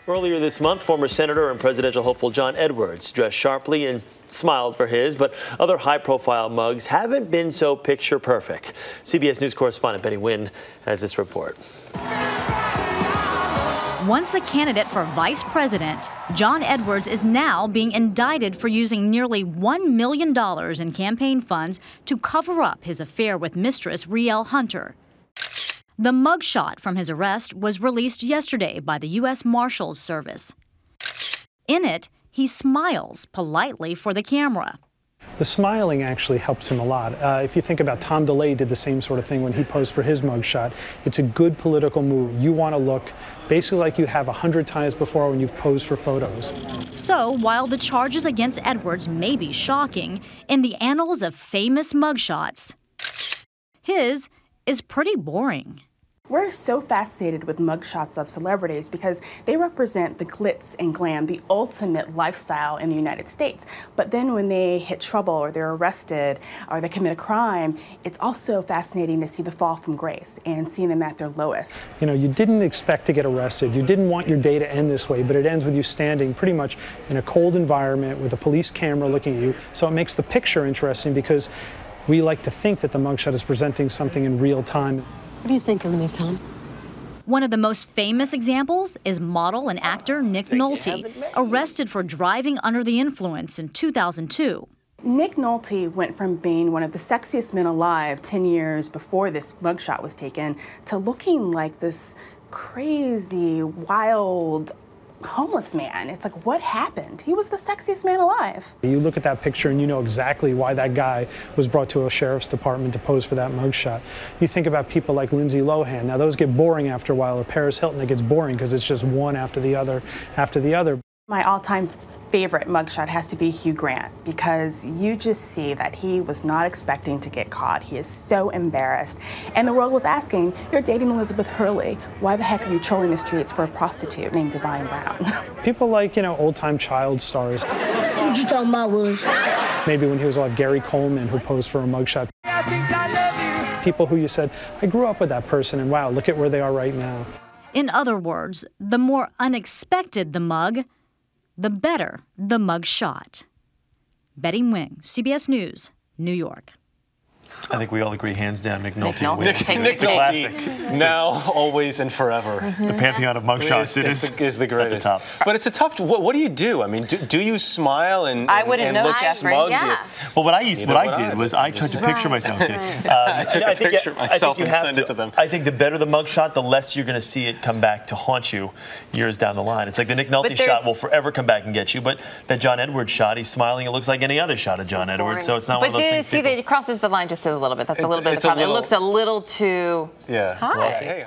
Earlier this month, former Senator and presidential hopeful John Edwards dressed sharply and smiled for his, but other high-profile mugs haven't been so picture-perfect. CBS News correspondent Betty Nguyen has this report. Once a candidate for vice president, John Edwards is now being indicted for using nearly $1 million in campaign funds to cover up his affair with mistress Rielle Hunter. The mugshot from his arrest was released yesterday by the U.S. Marshals Service. In it, he smiles politely for the camera. The smiling actually helps him a lot. If you think about Tom DeLay did the same sort of thing when he posed for his mugshot. It's a good political move. You want to look basically like you have 100 times before when you've posed for photos. So while the charges against Edwards may be shocking, in the annals of famous mugshots, his is pretty boring. We're so fascinated with mugshots of celebrities because they represent the glitz and glam, the ultimate lifestyle in the United States. But then when they hit trouble or they're arrested or they commit a crime, it's also fascinating to see the fall from grace and seeing them at their lowest. You know, you didn't expect to get arrested. You didn't want your day to end this way, but it ends with you standing pretty much in a cold environment with a police camera looking at you. So it makes the picture interesting because we like to think that the mugshot is presenting something in real time. What do you think of me, Tom? One of the most famous examples is model and actor Nick Nolte, arrested for driving under the influence in 2002. Nick Nolte went from being one of the sexiest men alive 10 years before this mugshot was taken to looking like this crazy, wild, homeless man. It's like, what happened? He was the sexiest man alive. You look at that picture and you know exactly why that guy was brought to a sheriff's department to pose for that mugshot. You think about people like Lindsay Lohan. Now those get boring after a while, or Paris Hilton, it gets boring because it's just one after the other after the other. My all-time favorite mugshot has to be Hugh Grant, because you just see that he was not expecting to get caught. He is so embarrassed. And the world was asking, you're dating Elizabeth Hurley. Why the heck are you trolling the streets for a prostitute named Divine Brown? People like, you know, old-time child stars. What you talking about, Willis? Maybe when he was alive, Gary Coleman, who posed for a mugshot. People who you said, I grew up with that person, and wow, look at where they are right now. In other words, the more unexpected the mug, the better the mug shot. Betty Nguyen, CBS News, New York. I think we all agree, hands down, Nick Nolte. Nick Nolte, now, always, and forever. The pantheon of mugshots is the greatest. At the top. But it's a tough. What do you do? I mean, do you smile and I wouldn't know look smug? yeah. Well, what I did was I took a picture of myself. I took a picture of myself and sent it to them. I think the better the mugshot, the less you're going to see it come back to haunt you years down the line. It's like the Nick Nolte shot will forever come back and get you, but that John Edwards shot, he's smiling. It looks like any other shot of John Edwards, so it's not one of those things. But see, it crosses the line just a little bit. That's a little bit of the problem. It looks a little too high. Hey,